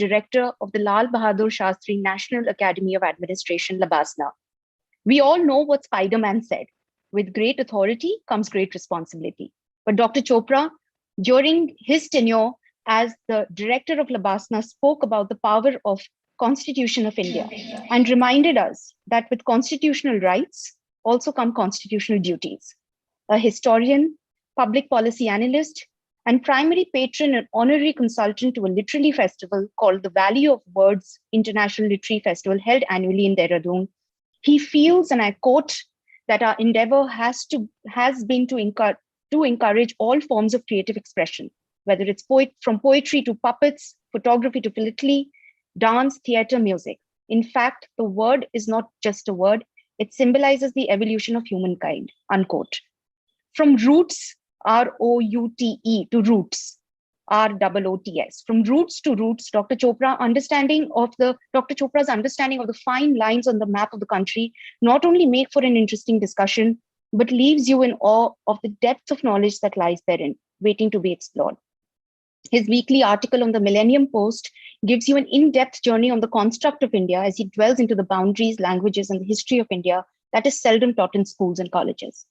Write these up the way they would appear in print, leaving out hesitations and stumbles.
director of the Lal Bahadur Shastri National Academy of Administration, Labasna. We all know what Spider-Man said: with great authority comes great responsibility. But Dr. Chopra, during his tenure as the director of Labasna, spoke about the power of Constitution of India and reminded us that with constitutional rights also come constitutional duties. A historian, public policy analyst, and primary patron and honorary consultant to a literary festival called the Valley of Words International Literary Festival held annually in Dehradun, he feels, and I quote, that our endeavor has been to encourage all forms of creative expression, whether it's from poetry to puppets, photography to philately, dance, theater, music. In fact, the word is not just a word, it symbolizes the evolution of humankind, unquote. From roots, R-O-U-T-E, to roots, R-O-O-T-S. From roots to roots, Dr. Chopra's understanding of the fine lines on the map of the country not only make for an interesting discussion, but leaves you in awe of the depth of knowledge that lies therein, waiting to be explored. His weekly article on the Millennium Post gives you an in-depth journey on the construct of India as he dwells into the boundaries, languages, and the history of India that is seldom taught in schools and colleges.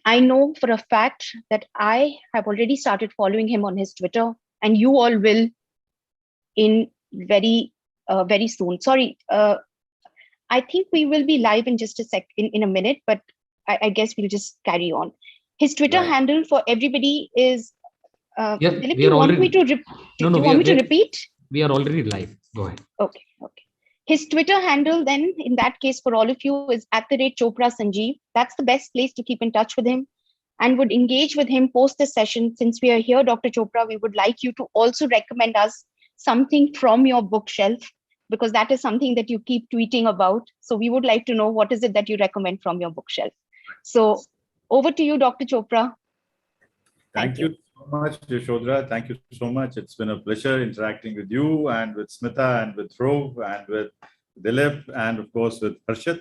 I know for a fact that I have already started following him on his Twitter, and you all will in very soon. Sorry, I think we will be live in just in a minute, but I guess we'll just carry on. His Twitter handle for everybody is. Philip, do you want me to repeat? We are already live. Go ahead. Okay. His Twitter handle then, in that case, for all of you, is @Chopra Sanjeev. That's the best place to keep in touch with him and would engage with him post this session. Since we are here, Dr. Chopra, we would like you to also recommend us something from your bookshelf, because that is something that you keep tweeting about. So we would like to know what is it that you recommend from your bookshelf. So over to you, Dr. Chopra. Thank you so much, Yashodhara. Thank you so much. It's been a pleasure interacting with you and with Smita and with Dhruv and with Dilip and of course with Harshit.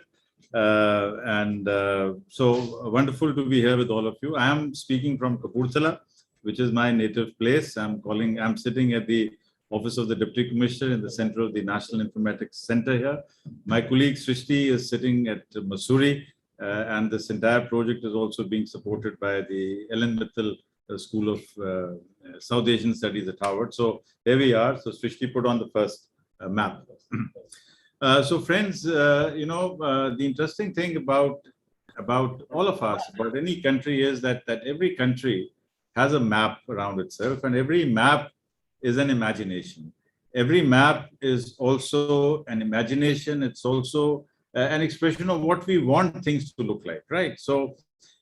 So wonderful to be here with all of you. I am speaking from Kapurthala, which is my native place. I'm sitting at the Office of the Deputy Commissioner in the center of the National Informatics Center here. My colleague Srishti is sitting at Mussoorie, and this entire project is also being supported by the Ellen Mittal School of South Asian Studies at Harvard. So there we are. So Srishti put on the first map. So friends, the interesting thing about all of us, about any country, is that every country has a map around itself, and every map is an imagination. Every map is also an imagination. It's also an expression of what we want things to look like, right? So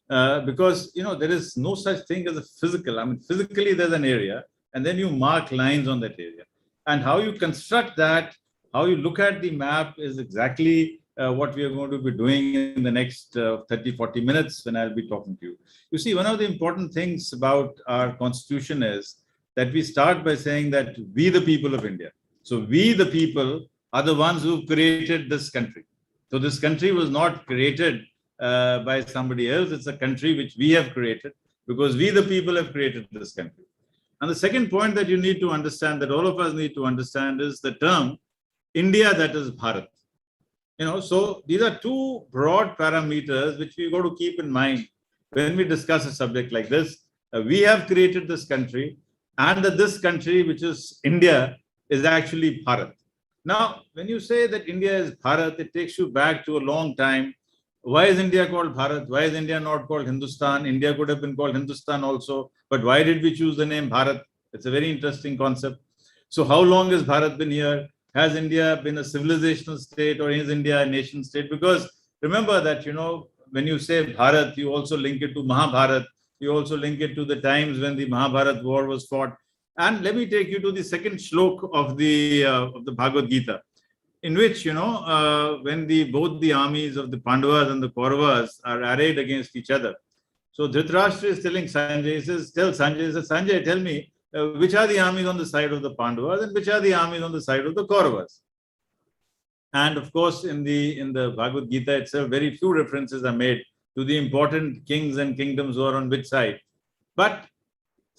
because there is no such thing as a physical. I mean, physically there's an area, and then you mark lines on that area, and how you construct that, how you look at the map, is exactly what we are going to be doing in the next 30-40 minutes when I'll be talking to you. You see, one of the important things about our constitution is that we start by saying that we, the people of India. So we, the people, are the ones who created this country. So this country was not created by somebody else. It's a country which we have created because we, the people, have created this country. And the second point that you need to understand, that all of us need to understand, is the term India, that is Bharat. So these are two broad parameters which we got to keep in mind when we discuss a subject like this. We have created this country, and that this country, which is India, is actually Bharat. Now, when you say that India is Bharat, it takes you back to a long time. Why is India called Bharat? Why is India not called Hindustan? India could have been called Hindustan also, but why did we choose the name Bharat? It's a very interesting concept. So how long has Bharat been here? Has India been a civilizational state, or is India a nation state? Because remember that, when you say Bharat, you also link it to Mahabharat. You also link it to the times when the Mahabharat war was fought. And let me take you to the second shlok of the Bhagavad Gita, in which, when both the armies of the Pandavas and the Kauravas are arrayed against each other. So Dhritarashtra is telling Sanjay, Sanjay, tell me, which are the armies on the side of the Pandavas and which are the armies on the side of the Kauravas? And of course, in the Bhagavad Gita itself, very few references are made to the important kings and kingdoms who are on which side. But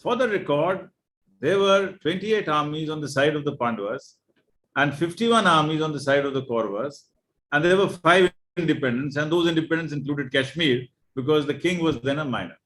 for the record, there were 28 armies on the side of the Pandavas and 51 armies on the side of the Kauravas. And there were 5 independents, and those independents included Kashmir because the king was then a minor.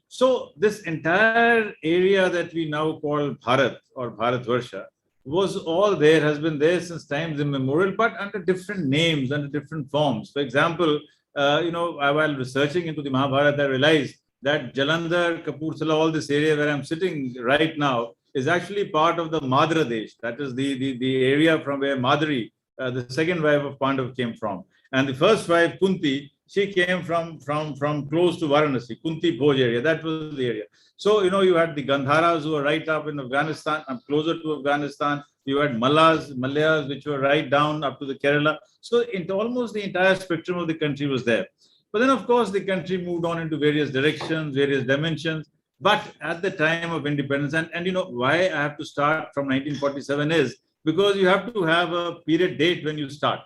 So this entire area that we now call Bharat or Bharatvarsha was all there, has been there since times immemorial, but under different names, under different forms. For example, while researching into the Mahabharata, I realized that Jalandhar, Kapurthala, all this area where I'm sitting right now is actually part of the Madhra Desh. That is the area from where Madri, the second wife of Pandav, came from. And the first wife, Kunti, she came from close to Varanasi, Kunti Bhoj area. That was the area. So, you had the Gandharas who were right up in Afghanistan, closer to Afghanistan. You had Malayas, which were right down up to the Kerala. So, almost the entire spectrum of the country was there. But then, of course, the country moved on into various directions, various dimensions. But at the time of independence, and why I have to start from 1947 is because you have to have a period date when you start.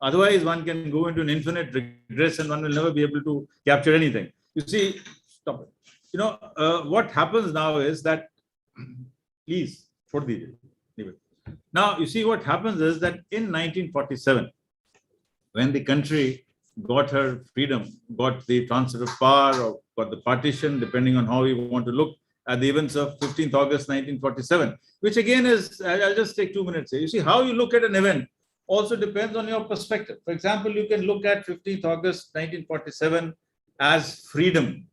Otherwise, one can go into an infinite regress and one will never be able to capture anything. You see, stop it. What happens now is that, please, leave it. Now, you see, what happens is that in 1947, when the country got her freedom, got the transfer of power or got the partition, depending on how you want to look at the events of 15th August 1947, which again is, I'll just take 2 minutes here. You see, how you look at an event also depends on your perspective. For example, you can look at 15th August 1947 as freedom.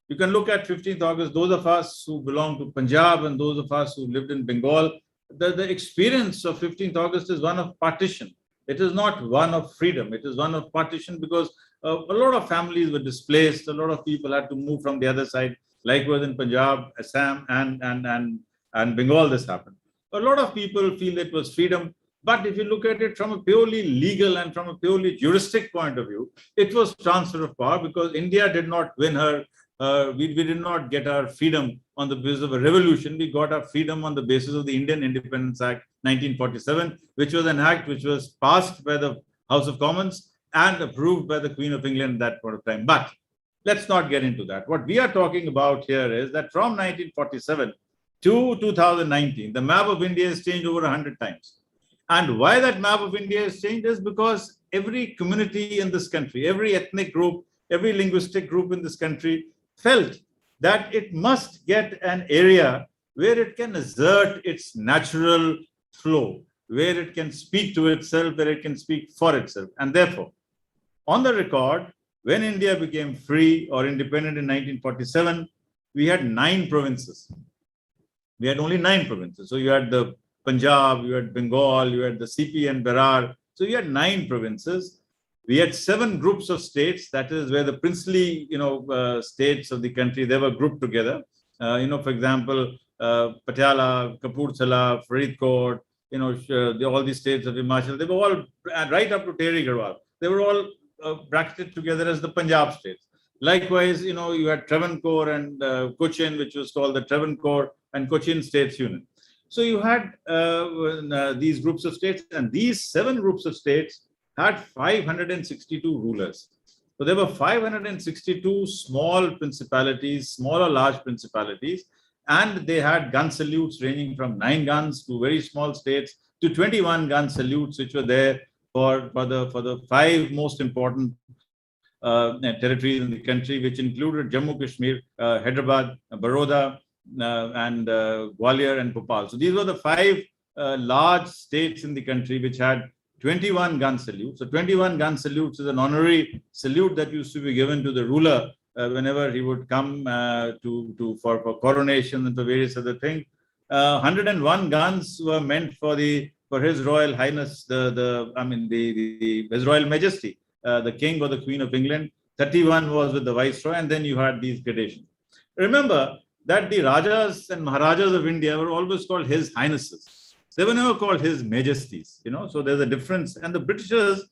You can look at 15th August, those of us who belong to Punjab and those of us who lived in Bengal, the experience of 15th August is one of partition. It is not one of freedom. It is one of partition because a lot of families were displaced. A lot of people had to move from the other side. Likewise in Punjab, Assam, and Bengal, this happened. A lot of people feel it was freedom. But if you look at it from a purely legal and from a purely juristic point of view, it was transfer of power because India did not win her. We did not get our freedom on the basis of a revolution. We got our freedom on the basis of the Indian Independence Act 1947, which was an act which was passed by the House of Commons and approved by the Queen of England at that point of time. But let's not get into that. What we are talking about here is that from 1947 to 2019, the map of India has changed over 100 times. And why that map of India has changed is because every community in this country, every ethnic group, every linguistic group in this country felt that it must get an area where it can assert its natural flow, where it can speak to itself, where it can speak for itself. And therefore, on the record, when India became free or independent in 1947, we had 9 provinces. We had only 9 provinces. So you had the Punjab, you had Bengal, you had the CP and Bihar. So you had 9 provinces. We had 7 groups of states. That is where the princely, states of the country, they were grouped together. For example, Patiala, Kapurthala, Faridkot, all these states of Himachal, they were all right up to Tehri Garhwal. They were all bracketed together as the Punjab states. Likewise, you had Travancore and Cochin, which was called the Travancore and Cochin States Union. So you had these groups of states, and these 7 groups of states had 562 rulers. So there were 562 small principalities, small or large principalities, and they had gun salutes ranging from 9 guns to very small states to 21 gun salutes, which were there for the 5 most important territories in the country, which included Jammu Kashmir, Hyderabad, Baroda, and Gwalior and Bhopal. So these were the 5 large states in the country which had 21 gun salutes. So 21 gun salutes is an honorary salute that used to be given to the ruler whenever he would come for coronation and for various other things. 101 guns were meant for His Royal Highness, His Royal Majesty, the King or the Queen of England. 31 was with the Viceroy, and then you had these gradations. Remember that the Rajas and Maharajas of India were always called His Highnesses. They were never called His Majesties, so there's a difference. And the Britishers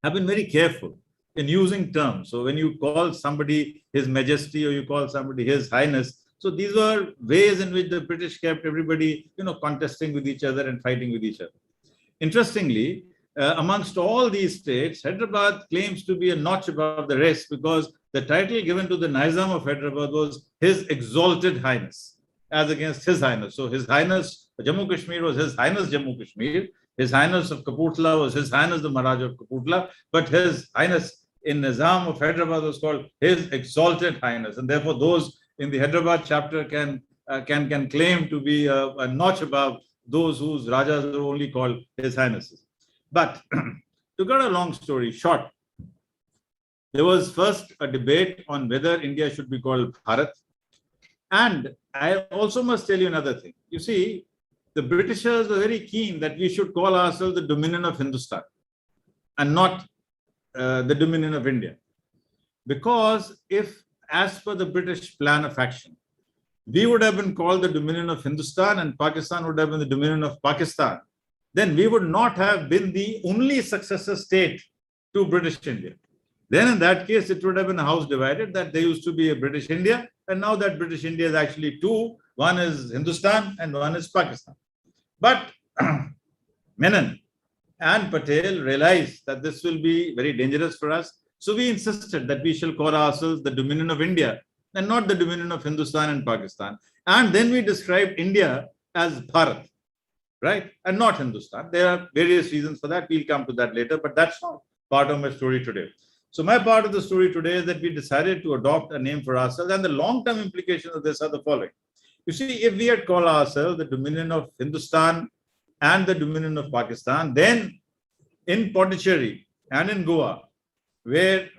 have been very careful in using terms. So when you call somebody His Majesty or you call somebody His Highness, so these were ways in which the British kept everybody, contesting with each other and fighting with each other. Interestingly, amongst all these states, Hyderabad claims to be a notch above the rest because the title given to the Nizam of Hyderabad was His Exalted Highness. as against His Highness. So His Highness Jammu Kashmir was His Highness Jammu Kashmir. His Highness of Kapurthala was His Highness the Maharaja of Kapurthala. But His Highness in Nizam of Hyderabad was called His Exalted Highness. And therefore those in the Hyderabad chapter can claim to be a notch above those whose Rajas are only called His Highnesses. But to cut a long story short, there was first a debate on whether India should be called Bharat. And I also must tell you another thing. You see, the Britishers were very keen that we should call ourselves the Dominion of Hindustan and not the Dominion of India. Because if, as per the British plan of action, we would have been called the Dominion of Hindustan and Pakistan would have been the Dominion of Pakistan, then we would not have been the only successor state to British India. Then in that case, it would have been a house divided, that there used to be a British India, and now that British India is actually two. One is Hindustan and one is Pakistan. But Menon and Patel realized that this will be very dangerous for us. So we insisted that we shall call ourselves the Dominion of India and not the Dominion of Hindustan and Pakistan. And then we described India as Bharat, right? And not Hindustan. There are various reasons for that. We'll come to that later, but that's not part of my story today. So my part of the story today is that we decided to adopt a name for ourselves, and the long-term implications of this are the following. You see, if we had called ourselves the Dominion of Hindustan and the Dominion of Pakistan, then in Pondicherry and in Goa, where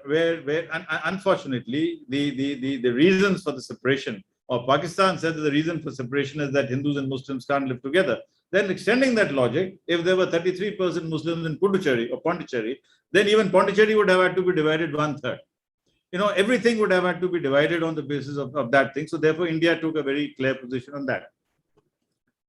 unfortunately the reasons for the separation, or Pakistan said that the reason for separation is that Hindus and Muslims can't live together. Then extending that logic, if there were 33% Muslims in Puducherry or Pondicherry, then even Pondicherry would have had to be divided 1/3. Everything would have had to be divided on the basis of that thing. So therefore, India took a very clear position on that.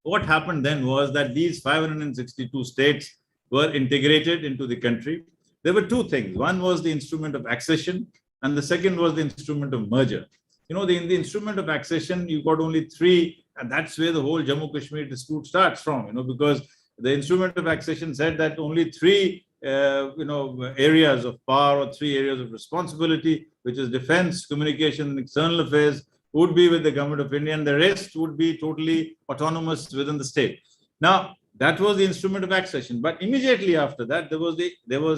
What happened then was that these 562 states were integrated into the country. There were two things. One was the instrument of accession, and the second was the instrument of merger. In the instrument of accession, you got only three, and that's where the whole Jammu Kashmir dispute starts from, because the instrument of accession said that only three areas of power or three areas of responsibility, which is defense, communication, and external affairs, would be with the government of India, and the rest would be totally autonomous within the state. Now, that was the instrument of accession. But immediately after that, there was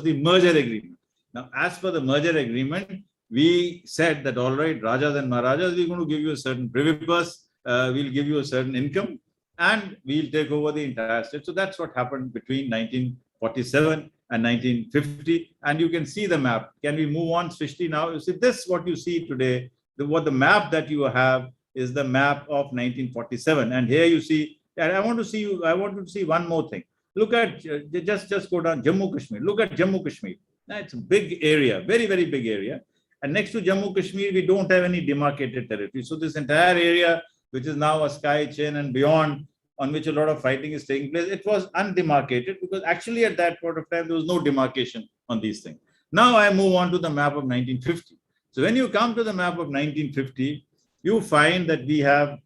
the merger agreement. Now, as per the merger agreement, we said that, all right, Rajas and Maharajas, we're going to give you a certain privy purse, we'll give you a certain income, and we'll take over the entire state. So that's what happened between 1947 and 1950. And you can see the map. Can we move on, Srishti, now? You see, this, what you see today, the map that you have is the map of 1947. And here you see, and I want to see one more thing. Look at, just go down, Jammu Kashmir. Look at Jammu Kashmir. Now, it's a big area, very, very big area. And next to Jammu Kashmir, we don't have any demarcated territory. So this entire area, which is now a sky chain and beyond, on which a lot of fighting is taking place, it was undemarcated, because actually at that point of time, there was no demarcation on these things. Now I move on to the map of 1950. So when you come to the map of 1950, you find that we have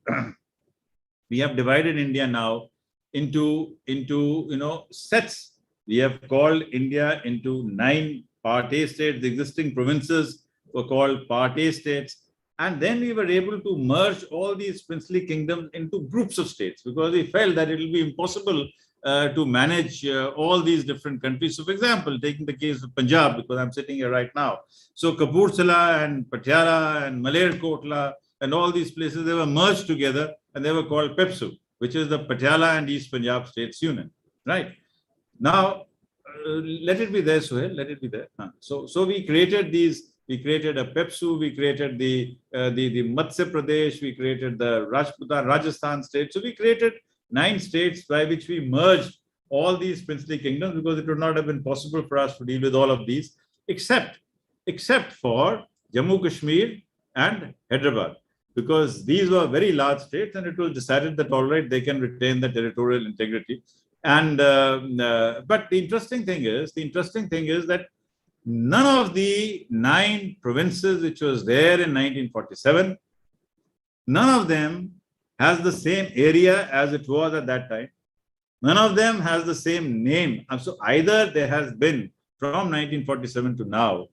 divided India now into sets. We have called India into 9 Part A states. The existing provinces were called Part A states. And then we were able to merge all these princely kingdoms into groups of states, because we felt that it will be impossible to manage all these different countries. So, for example, taking the case of Punjab, because I'm sitting here right now. So Kapurthala and Patiala and Malerkotla and all these places, they were merged together and they were called PEPSU, which is the Patiala and East Punjab States Union, right? Now, let it be there, Suhail, let it be there. So we created these. We created a PEPSU, we created the Madhya Pradesh, we created the Rajasthan state. So we created 9 states by which we merged all these princely kingdoms, because it would not have been possible for us to deal with all of these, except for Jammu Kashmir and Hyderabad, because these were very large states, and it was decided that, all right, they can retain the territorial integrity. And but the interesting thing is that none of the 9 provinces which was there in 1947, none of them has the same area as it was at that time. None of them has the same name. And so either there has been, from 1947 to now,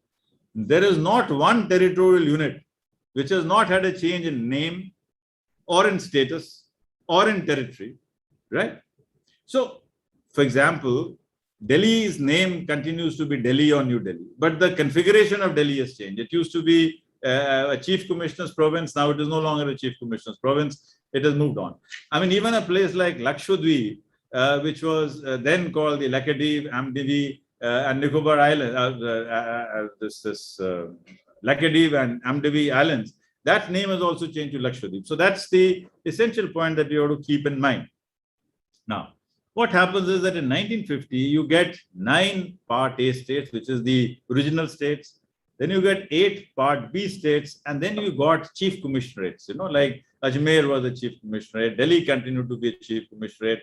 there is not one territorial unit which has not had a change in name or in status or in territory, right? So, for example, Delhi's name continues to be Delhi or New Delhi, but the configuration of Delhi has changed. It used to be a chief commissioner's province. Now it is no longer a chief commissioner's province. It has moved on. I mean, even a place like Lakshadweep, which was then called the Lakshadweep, Amdivi, and Nicobar Island, Lakshadweep and Amdivi Islands, that name has also changed to Lakshadweep. So that's the essential point that you have to keep in mind. Now, what happens is that in 1950, you get 9 Part A states, which is the original states. Then you get 8 Part B states, and then you got chief commissionerates, like Ajmer was a chief commissionerate, Delhi continued to be a chief commissionerate,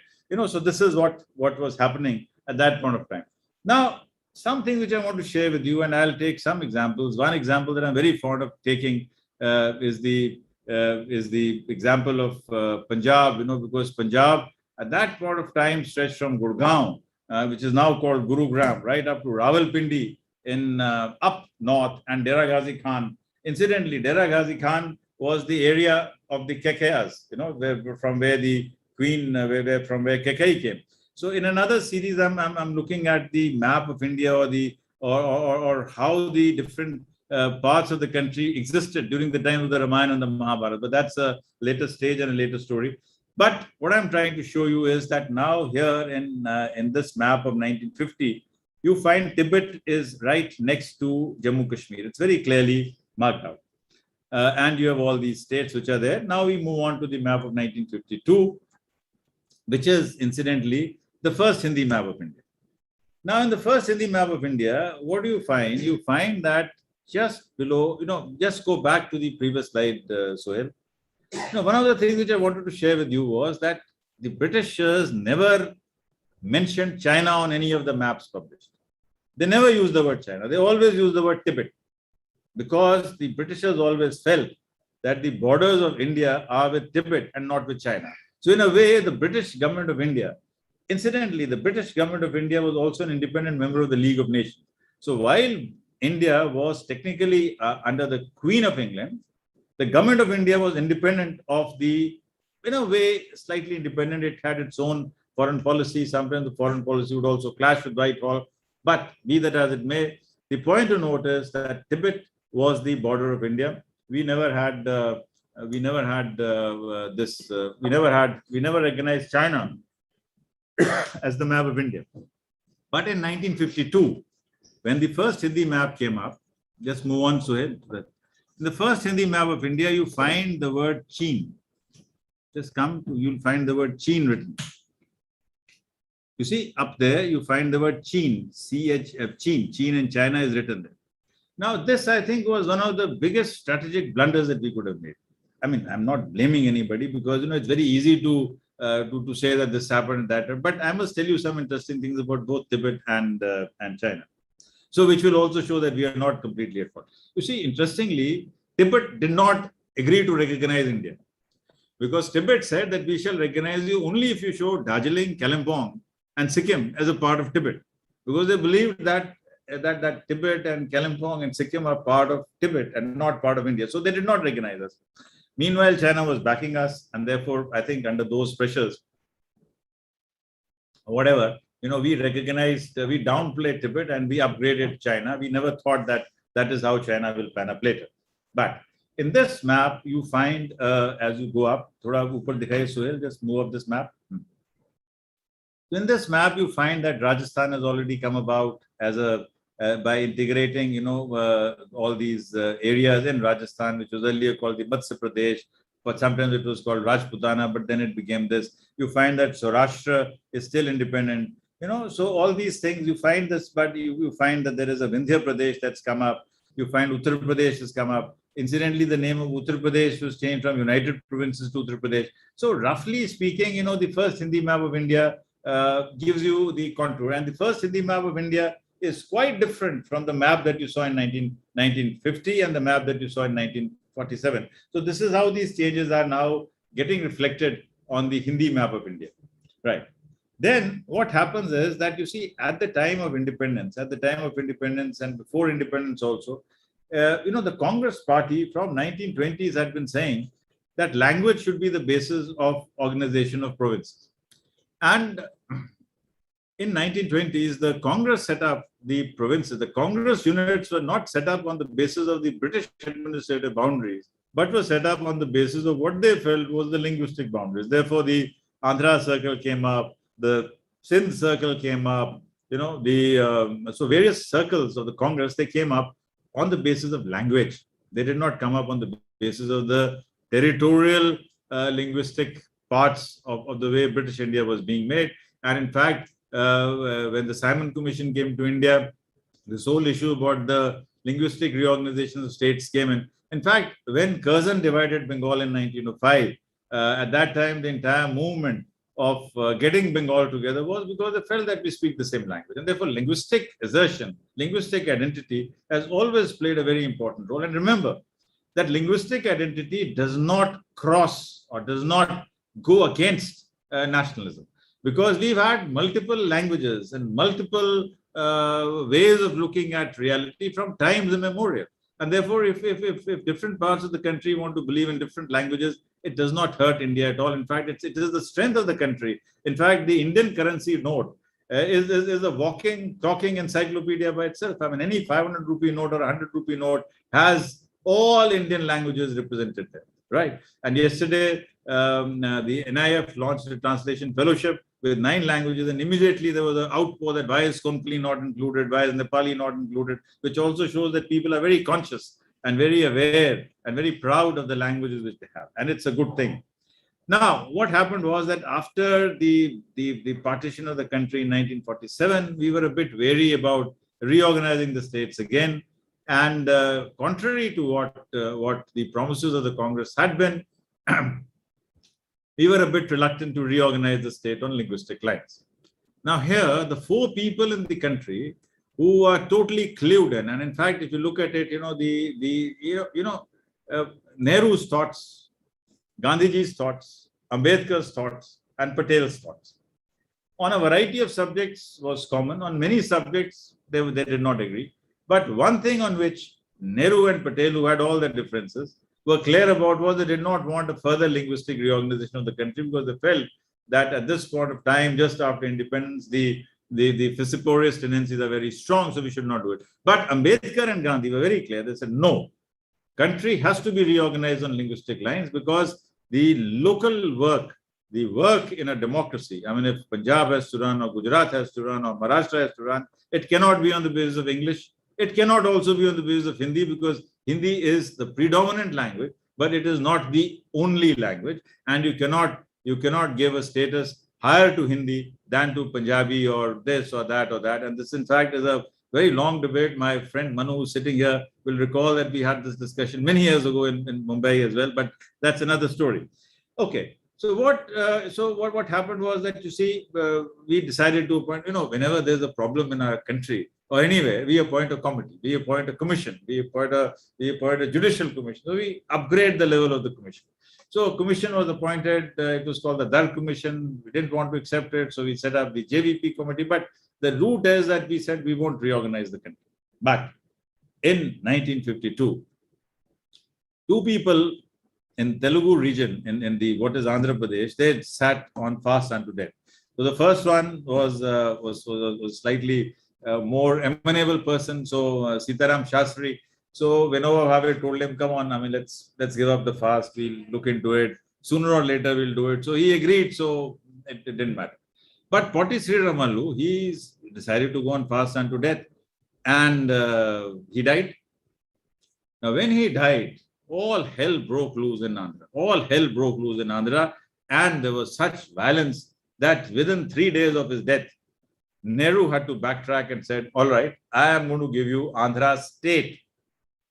so this is what was happening at that point of time. Now, something which I want to share with you, and I'll take some examples. One example that I'm very fond of taking is the example of Punjab, because Punjab at that point of time stretched from Gurgaon, which is now called Gurugram, right up to Rawalpindi in up north, and Dera Ghazi Khan. Incidentally, Dera Ghazi Khan was the area of the Kekayas, from where the queen, from where Kekai came. So in another series, I'm looking at the map of India or how the different parts of the country existed during the time of the Ramayana and the Mahabharata. But that's a later stage and a later story. But what I'm trying to show you is that now here in this map of 1950, you find Tibet is right next to Jammu Kashmir. It's very clearly marked out. And you have all these states which are there. Now we move on to the map of 1952, which is incidentally the first Hindi map of India. Now in the first Hindi map of India, what do you find? You find that just below, just go back to the previous slide, Sohail. One of the things which I wanted to share with you was that the Britishers never mentioned China on any of the maps published. They never used the word China. They always used the word Tibet, because the Britishers always felt that the borders of India are with Tibet and not with China. So in a way, the British government of India, incidentally, the British government of India was also an independent member of the League of Nations. So while India was technically under the Queen of England, the government of India was independent of the, in a way, slightly independent. It had its own foreign policy. Sometimes the foreign policy would also clash with Whitehall. But be that as it may, the point to note is that Tibet was the border of India. We never recognized China as the map of India. But in 1952, when the first Hindi map came up, just move on, Suhail. In the first Hindi map of India, you find the word Chin. You'll find the word Chin written. You see, up there, you find the word Chin, C-H-F, Chin. Chin in China is written there. Now, this, I think, was one of the biggest strategic blunders that we could have made. I mean, I'm not blaming anybody because, it's very easy to say that this happened and that. But I must tell you some interesting things about both Tibet and China. So, which will also show that we are not completely at fault. You see, interestingly, Tibet did not agree to recognize India, because Tibet said that we shall recognize you only if you show Darjeeling, Kalimpong, and Sikkim as a part of Tibet, because they believed that Tibet and Kalimpong and Sikkim are part of Tibet and not part of India. So they did not recognize us. Meanwhile, China was backing us, and therefore, I think under those pressures, whatever, we recognized, we downplayed Tibet and we upgraded China. We never thought that that is how China will pan up later. But in this map, you find, as you go up, thoda upar dikhaiye Suhail, just move up this map. In this map, you find that Rajasthan has already come about as by integrating, all these areas in Rajasthan, which was earlier called the Madhya Pradesh, but sometimes it was called Rajputana, but then it became this. You find that Saurashtra is still independent. So all these things, you find this, but you find that there is a Vindhya Pradesh that's come up. You find Uttar Pradesh has come up. Incidentally, the name of Uttar Pradesh was changed from United Provinces to Uttar Pradesh. So roughly speaking, the first Hindi map of India gives you the contour. And the first Hindi map of India is quite different from the map that you saw in 1950 and the map that you saw in 1947. So this is how these changes are now getting reflected on the Hindi map of India. Right. Then what happens is that, you see, at the time of independence and before independence also, the Congress party from 1920s had been saying that language should be the basis of organization of provinces. And in 1920s, the Congress set up the provinces. The Congress units were not set up on the basis of the British administrative boundaries, but were set up on the basis of what they felt was the linguistic boundaries. Therefore, the Andhra Circle came up, the Sindh Circle came up, so various circles of the Congress, they came up on the basis of language. They did not come up on the basis of the territorial linguistic parts of the way British India was being made. And in fact, when the Simon Commission came to India, this whole issue about the linguistic reorganization of states came in. In fact, when Curzon divided Bengal in 1905, at that time, the entire movement of getting Bengal together was because they felt that we speak the same language. And therefore, linguistic assertion, linguistic identity has always played a very important role. And remember that linguistic identity does not cross or does not go against nationalism, because we've had multiple languages and multiple ways of looking at reality from times immemorial. And therefore, if different parts of the country want to believe in different languages, it does not hurt India at all. In fact, it is the strength of the country. In fact, the Indian currency note is a walking, talking encyclopedia by itself. I mean, any 500 rupee note or 100 rupee note has all Indian languages represented there, right? And yesterday, the NIF launched a translation fellowship with 9 languages, and immediately there was an outpour that why is Konkani not included, why is Nepali not included, which also shows that people are very conscious and very aware and very proud of the languages which they have. And it's a good thing. Now, what happened was that after the partition of the country in 1947, we were a bit wary about reorganizing the states again. And contrary to what the promises of the Congress had been, we were a bit reluctant to reorganize the state on linguistic lines. Now here, the 4 people in the country who are totally clued in, and in fact, if you look at it, Nehru's thoughts, Gandhiji's thoughts, Ambedkar's thoughts, and Patel's thoughts on a variety of subjects was common. On many subjects, they did not agree. But one thing on which Nehru and Patel, who had all their differences, were clear about was they did not want a further linguistic reorganization of the country, because they felt that at this point of time, just after independence, the fissiporous tendencies are very strong, so we should not do it. But Ambedkar and Gandhi were very clear. They said, no, country has to be reorganized on linguistic lines, because the local work, the work in a democracy, I mean, if Punjab has to run, or Gujarat has to run, or Maharashtra has to run, it cannot be on the basis of English. It cannot also be on the basis of Hindi, because Hindi is the predominant language, but it is not the only language. And you cannot give a status higher to Hindi than to Punjabi or this or that or that. And this, in fact, is a very long debate. My friend Manu, who's sitting here, will recall that we had this discussion many years ago in Mumbai as well, but that's another story. Okay. So what happened was that, you see, we decided to appoint, whenever there's a problem in our country or anywhere, we appoint a committee, we appoint a commission, we appoint a judicial commission. So we upgrade the level of the commission. So a commission was appointed. It was called the Dar Commission. We didn't want to accept it, so we set up the JVP committee. But the route is that we said we won't reorganize the country. But in 1952, 2 people in Telugu region, in the what is Andhra Pradesh, they sat on fast unto death. So the first one was slightly more amenable person. So Sitaram Shastri. So Vinova Bhave told him, come on, I mean, let's give up the fast. We'll look into it. Sooner or later, we'll do it. So he agreed. So it didn't matter. But Potti Sri Ramalu, he decided to go on fast unto death. And he died. Now, when he died, all hell broke loose in Andhra. All hell broke loose in Andhra. And there was such violence that within 3 days of his death, Nehru had to backtrack and said, all right, I am going to give you Andhra state.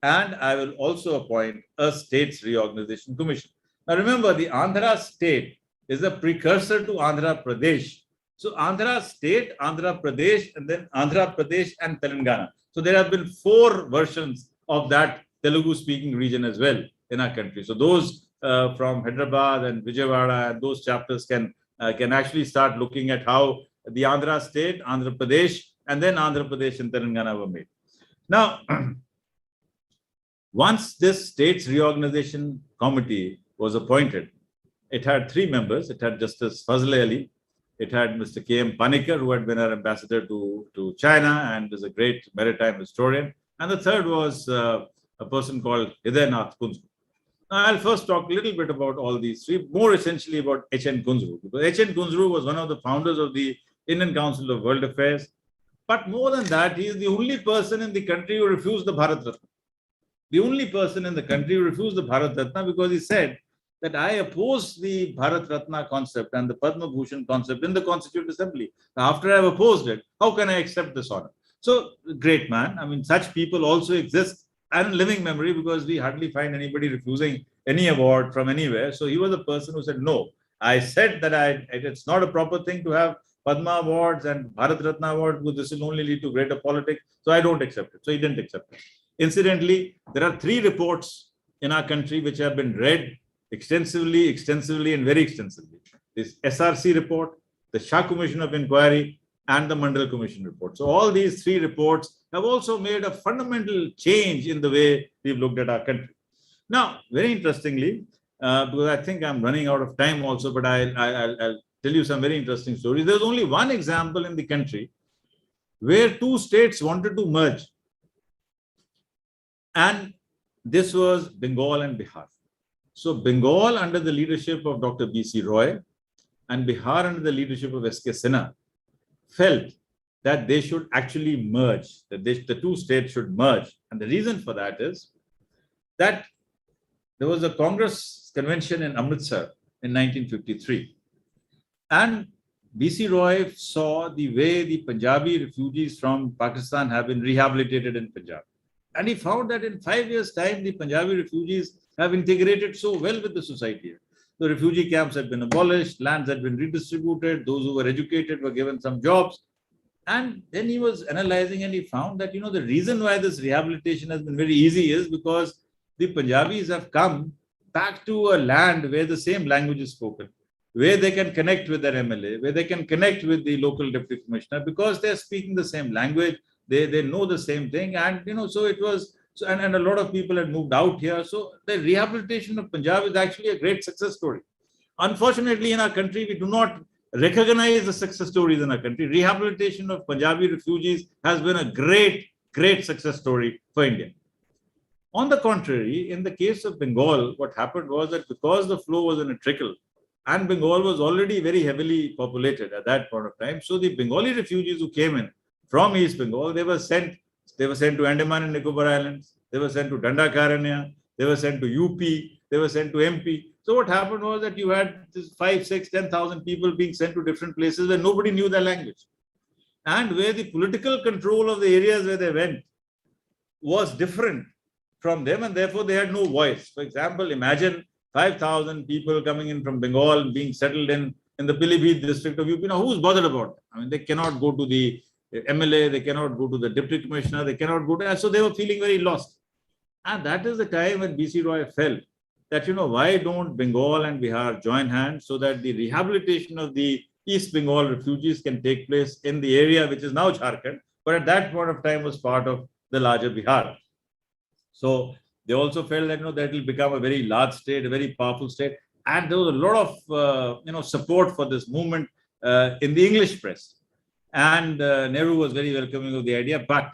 And I will also appoint a states reorganization commission. Now remember, the Andhra state is a precursor to Andhra Pradesh. So Andhra state, Andhra Pradesh, and then Andhra Pradesh and Telangana. So there have been 4 versions of that Telugu-speaking region as well in our country. So those from Hyderabad and Vijayawada and those chapters can actually start looking at how the Andhra state, Andhra Pradesh, and then Andhra Pradesh and Telangana were made. Now, once this states reorganization committee was appointed, it had three members. It had Justice Fazle Ali. It had Mr. K.M. Panikkar, who had been our ambassador to China and is a great maritime historian. And the third was a person called Hidaynath Kunzru. Now, I'll first talk a little bit about all these three, more essentially about H.N. Kunzru, because H.N. Kunzru was one of the founders of the Indian Council of World Affairs. But more than that, he is the only person in the country who refused the Bharat Ratna. The only person in the country who refused the Bharat Ratna because he said that I oppose the Bharat Ratna concept and the Padma Bhushan concept in the Constituent Assembly. After I've opposed it, how can I accept this honor? So, great man. I mean, such people also exist and in living memory because we hardly find anybody refusing any award from anywhere. So, he was a person who said, no, I said that it's not a proper thing to have Padma awards and Bharat Ratna award because this will only lead to greater politics. So, I don't accept it. So, he didn't accept it. Incidentally, there are three reports in our country which have been read extensively, and very extensively. This SRC report, the Shah Commission of Inquiry, and the Mandal Commission report. So all these three reports have also made a fundamental change in the way we've looked at our country. Now, very interestingly, because I think I'm running out of time also, but I'll tell you some very interesting stories. There's only one example in the country where two states wanted to merge. And this was Bengal and Bihar. So Bengal under the leadership of Dr. B.C. Roy and Bihar under the leadership of S.K. Sinha felt that they should actually merge, that the two states should merge. And the reason for that is that there was a Congress convention in Amritsar in 1953. And B.C. Roy saw the way the Punjabi refugees from Pakistan have been rehabilitated in Punjab. And he found that in 5 years' time, the Punjabi refugees have integrated so well with the society. The refugee camps had been abolished, lands had been redistributed, those who were educated were given some jobs. And then he was analyzing and he found that, the reason why this rehabilitation has been very easy is because the Punjabis have come back to a land where the same language is spoken, where they can connect with their MLA, where they can connect with the local deputy commissioner because they're speaking the same language, they know the same thing. And, so it was, and a lot of people had moved out here. So the rehabilitation of Punjab is actually a great success story. Unfortunately, in our country, we do not recognize the success stories in our country. Rehabilitation of Punjabi refugees has been a great, great success story for India. On the contrary, in the case of Bengal, what happened was that because the flow was in a trickle, and Bengal was already very heavily populated at that point of time, so the Bengali refugees who came in from East Bengal, they were sent to Andaman and Nicobar Islands, they were sent to Dandakaranya, they were sent to UP, they were sent to MP. So what happened was that you had this 5, 6, 10,000 people being sent to different places where nobody knew their language. And where the political control of the areas where they went was different from them, and therefore they had no voice. For example, imagine 5,000 people coming in from Bengal and being settled in the Pilibhit district of UP. Now, who's bothered about it? I mean, they cannot go to the MLA, they cannot go to the deputy commissioner, they cannot go to, so they were feeling very lost. And that is the time when B.C. Roy felt that, why don't Bengal and Bihar join hands so that the rehabilitation of the East Bengal refugees can take place in the area which is now Jharkhand, but at that point of time was part of the larger Bihar. So they also felt that, that will become a very large state, a very powerful state. And there was a lot of, support for this movement in the English press. And Nehru was very welcoming of the idea, but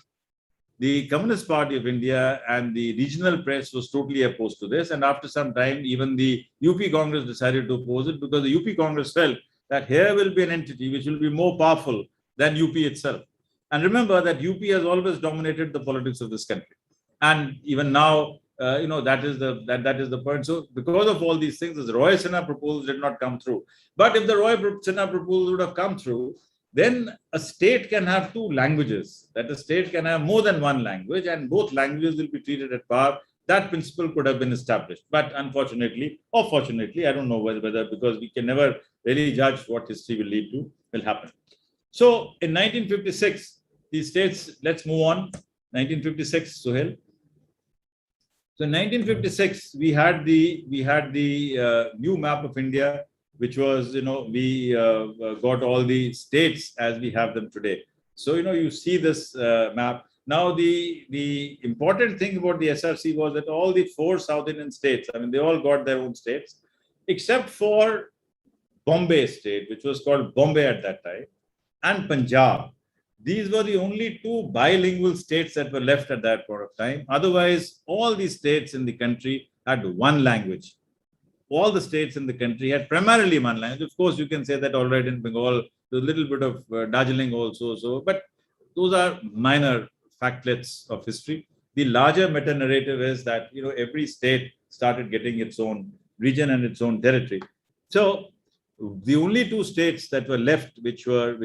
the Communist Party of India and the regional press was totally opposed to this. And after some time, even the UP Congress decided to oppose it because the UP Congress felt that here will be an entity which will be more powerful than UP itself. And remember that UP has always dominated the politics of this country. And even now, that is the point. So because of all these things, this Roy Sinha proposal did not come through. But if the Roy Sinha proposal would have come through, then a state can have two languages, that a state can have more than one language and both languages will be treated at par. That principle could have been established. But unfortunately, or fortunately, I don't know whether because we can never really judge what history will lead to, will happen. So in 1956, these states, let's move on. 1956, Suhail. So in 1956, we had the new map of India, which was, we got all the states as we have them today. So, you see this map. Now, the important thing about the SRC was that all the four South Indian states, I mean, they all got their own states, except for Bombay state, which was called Bombay at that time, and Punjab. These were the only two bilingual states that were left at that point of time. Otherwise, all the states in the country had one language. All the states in the country had primarily one language. Of course, you can say that all right in Bengal, there's a little bit of Darjeeling also. So, but those are minor factlets of history. The larger meta narrative is that every state started getting its own region and its own territory. So the only two states that were left which were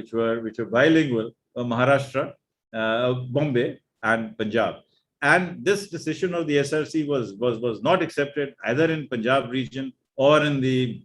bilingual were Maharashtra, Bombay, and Punjab. And this decision of the SRC was not accepted either in Punjab region or in the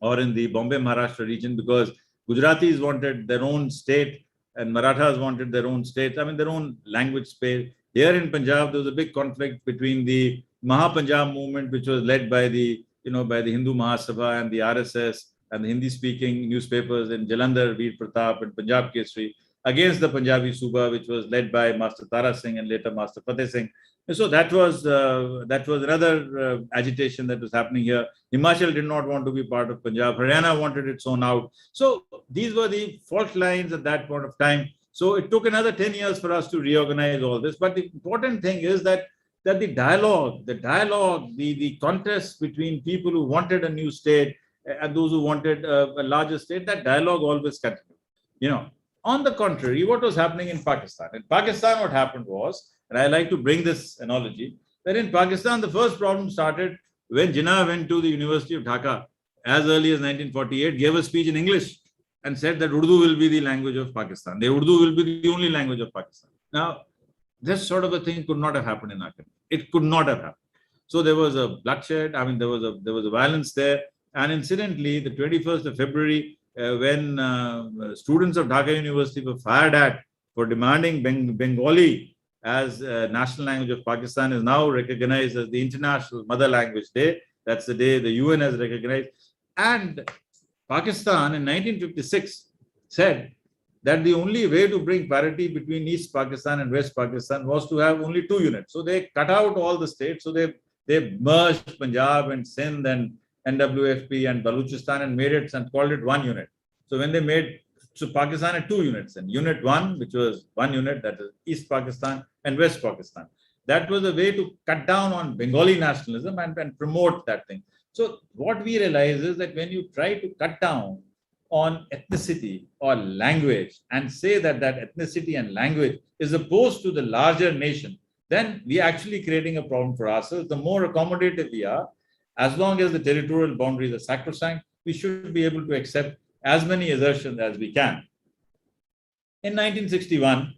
Bombay Maharashtra region, because Gujaratis wanted their own state and Marathas wanted their own state. I mean, their own language space. Here in Punjab, there was a big conflict between the Maha-Punjab movement, which was led by the Hindu Mahasabha and the RSS and the Hindi-speaking newspapers in Jalandhar, Veer Pratap, and Punjab Kesari, against the Punjabi Suba, which was led by Master Tara Singh and later Master Fateh Singh. And so that was another agitation that was happening here. Himachal did not want to be part of Punjab. Haryana wanted its own out. So these were the fault lines at that point of time. So it took another 10 years for us to reorganize all this. But the important thing is that the dialogue, the contest between people who wanted a new state and those who wanted a larger state, that dialogue always continued. On the contrary, what was happening in Pakistan? In Pakistan, what happened was, and I like to bring this analogy, that in Pakistan, the first problem started when Jinnah went to the University of Dhaka as early as 1948, gave a speech in English and said that Urdu will be the language of Pakistan. The Urdu will be the only language of Pakistan. Now, this sort of a thing could not have happened in our country. It could not have happened. So there was a bloodshed. I mean, there was a violence there. And incidentally, the 21st of February, when students of Dhaka University were fired at for demanding Bengali as national language of Pakistan, is now recognized as the International Mother Language Day. That's the day the UN has recognized. And Pakistan in 1956 said that the only way to bring parity between East Pakistan and West Pakistan was to have only two units. So they cut out all the states. So they merged Punjab and Sindh and NWFP and Balochistan and made it and called it one unit. So when they Pakistan had two units, and unit one, which was one unit, that is East Pakistan and West Pakistan. That was a way to cut down on Bengali nationalism and promote that thing. So what we realize is that when you try to cut down on ethnicity or language and say that ethnicity and language is opposed to the larger nation, then we are actually creating a problem for ourselves. The more accommodative we are, as long as the territorial boundaries are sacrosanct, we should be able to accept as many assertions as we can. In 1961,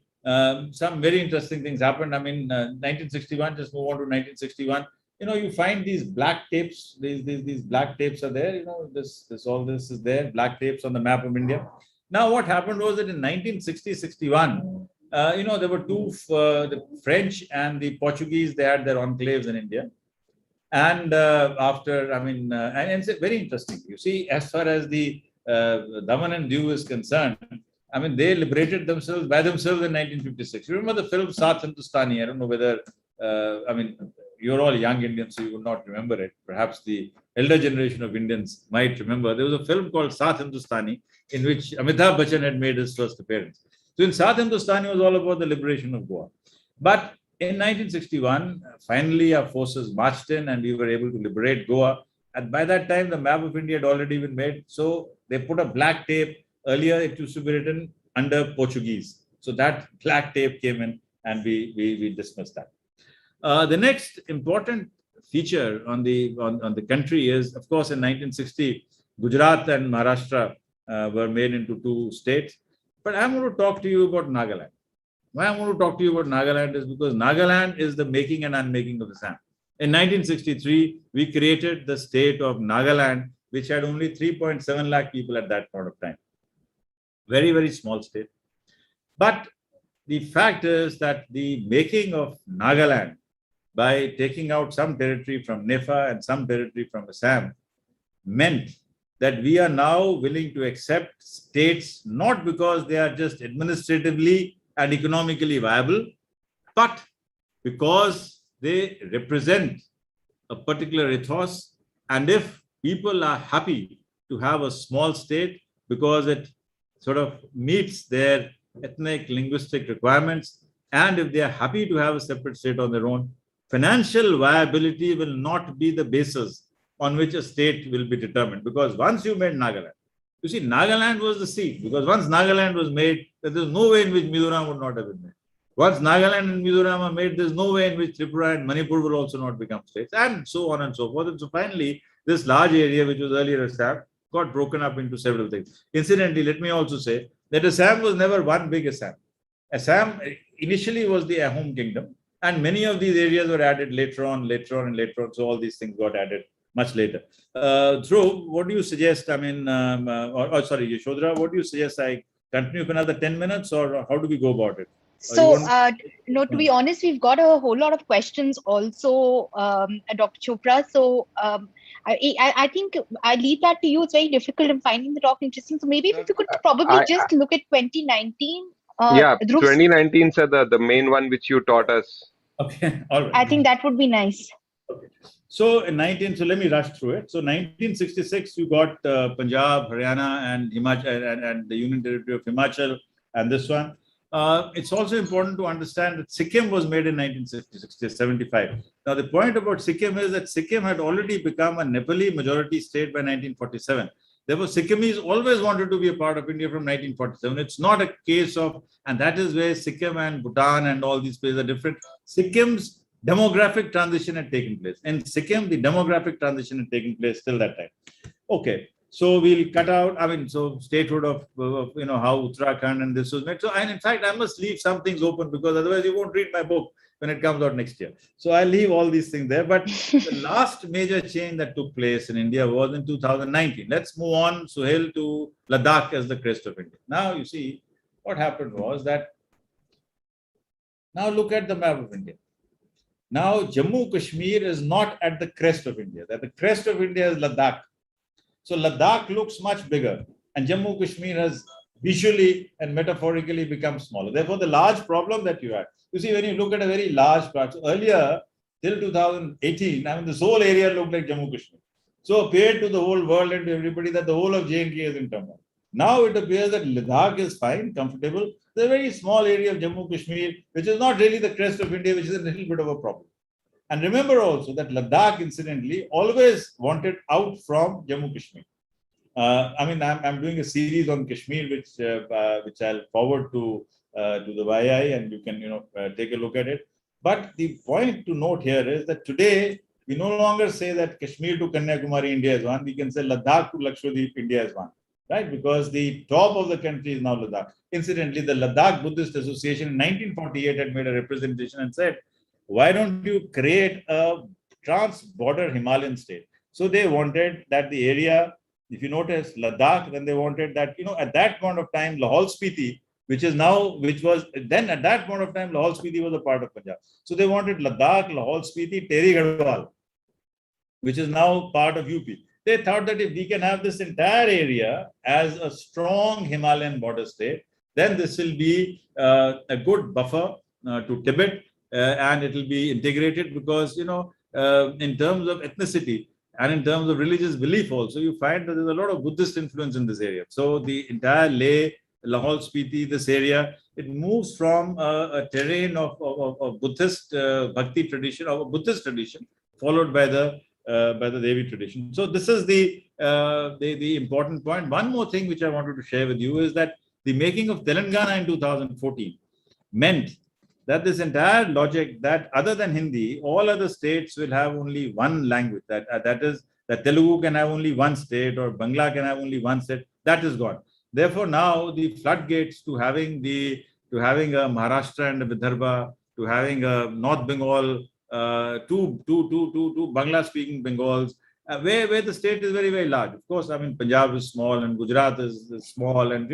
some very interesting things happened. I mean, 1961, just move on to 1961. You find these black tapes. These black tapes are there. All this is there. Black tapes on the map of India. Now, what happened was that in 1960-61, there were two, the French and the Portuguese. They had their enclaves in India. And and it's very interesting. You see, as far as the Daman and Diu is concerned, I mean, they liberated themselves by themselves in 1956. You remember the film Saath Hindustani? I don't know whether, you're all young Indians, so you will not remember it. Perhaps the elder generation of Indians might remember. There was a film called Saath Hindustani in which Amitabh Bachchan had made his first appearance. So in Saath Hindustani was all about the liberation of Goa. But in 1961, finally our forces marched in and we were able to liberate Goa. And by that time, the map of India had already been made. So they put a black tape. Earlier, it used to be written under Portuguese. So that black tape came in and we dismissed that. The next important feature on the country is, of course, in 1960, Gujarat and Maharashtra were made into two states. But I'm going to talk to you about Nagaland. Why I'm going to talk to you about Nagaland is because Nagaland is the making and unmaking of Assam. In 1963, we created the state of Nagaland, which had only 3.7 lakh people at that point of time. Very, very small state. But the fact is that the making of Nagaland by taking out some territory from Nefa and some territory from Assam meant that we are now willing to accept states not because they are just administratively and economically viable, but because they represent a particular ethos, and if people are happy to have a small state because it sort of meets their ethnic, linguistic requirements, and if they are happy to have a separate state on their own, financial viability will not be the basis on which a state will be determined. Because once you made Nagaland, you see, Nagaland was the seed, because once Nagaland was made, there is no way in which Mizoram would not have been made. Once Nagaland and Mizoram are made, there's no way in which Tripura and Manipur will also not become states, and so on and so forth. And so finally, this large area, which was earlier Assam, got broken up into several things. Incidentally, let me also say that Assam was never one big Assam. Assam initially was the Ahom kingdom, and many of these areas were added later on. So all these things got added much later. Dhruv, what do you suggest? I mean, sorry, Yashodhara, what do you suggest? I continue for another 10 minutes, or how do we go about it? So, no, to be honest, we've got a whole lot of questions also, Dr. Chopra. So, I think I leave that to you. It's very difficult in finding the talk interesting. So maybe if you could probably just look at 2019. Yeah, Dhruv, 2019, sir, the main one which you taught us. Okay, all right. I think that would be nice. Okay. So in so let me rush through it. So 1966, you got Punjab, Haryana, and Himachal, and the Union Territory of Himachal, and this one. It's also important to understand that Sikkim was made in 1975. Now, the point about Sikkim is that Sikkim had already become a Nepali majority state by 1947. Therefore, Sikkimese always wanted to be a part of India from 1947. It's not a case of, and that is where Sikkim and Bhutan and all these places are different. Sikkim's demographic transition had taken place. In Sikkim, the demographic transition had taken place till that time. Okay. So we'll cut out, so statehood of how Uttarakhand and this was made. So, and in fact, I must leave some things open, because otherwise you won't read my book when it comes out next year. So I'll leave all these things there. But the last major change that took place in India was in 2019. Let's move on, Suhail, to Ladakh as the crest of India. Now, you see, what happened was that, now look at the map of India. Now, Jammu Kashmir is not at the crest of India. At the crest of India is Ladakh. So Ladakh looks much bigger, and Jammu Kashmir has visually and metaphorically become smaller. Therefore, the large problem that you have, you see, when you look at a very large part, so earlier, till 2018, this whole area looked like Jammu Kashmir. So appeared to the whole world and to everybody that the whole of J&K is in turmoil. Now it appears that Ladakh is fine, comfortable. There's a very small area of Jammu Kashmir, which is not really the crest of India, which is a little bit of a problem. And remember also that Ladakh, incidentally, always wanted out from Jammu Kashmir. I'm doing a series on Kashmir, which I'll forward to the YI, and you can take a look at it. But the point to note here is that today we no longer say that Kashmir to Kanyakumari India is one. We can say Ladakh to Lakshadweep India is one, right? Because the top of the country is now Ladakh. Incidentally, the Ladakh Buddhist Association in 1948 had made a representation and said, why don't you create a trans-border Himalayan state? So they wanted that the area, if you notice Ladakh, then they wanted that, at that point of time, Lahaul Spiti, at that point of time, Lahaul Spiti was a part of Punjab. So they wanted Ladakh, Lahaul Spiti, Tehri Garhwal, which is now part of UP. They thought that if we can have this entire area as a strong Himalayan border state, then this will be a good buffer to Tibet. And it will be integrated because, in terms of ethnicity and in terms of religious belief also, you find that there's a lot of Buddhist influence in this area. So the entire Leh, Lahaul Spiti, this area, it moves from a terrain of Buddhist Bhakti tradition, of a Buddhist tradition, followed by the Devi tradition. So this is the important point. One more thing which I wanted to share with you is that the making of Telangana in 2014 meant that this entire logic that other than Hindi, all other states will have only one language, that is that Telugu can have only one state or Bangla can have only one state, that is gone. Therefore, now the floodgates to having a Maharashtra and a Vidarbha, to having a North Bengal, two Bangla-speaking Bengals, where the state is very, very large. Of course, Punjab is small and Gujarat is small, and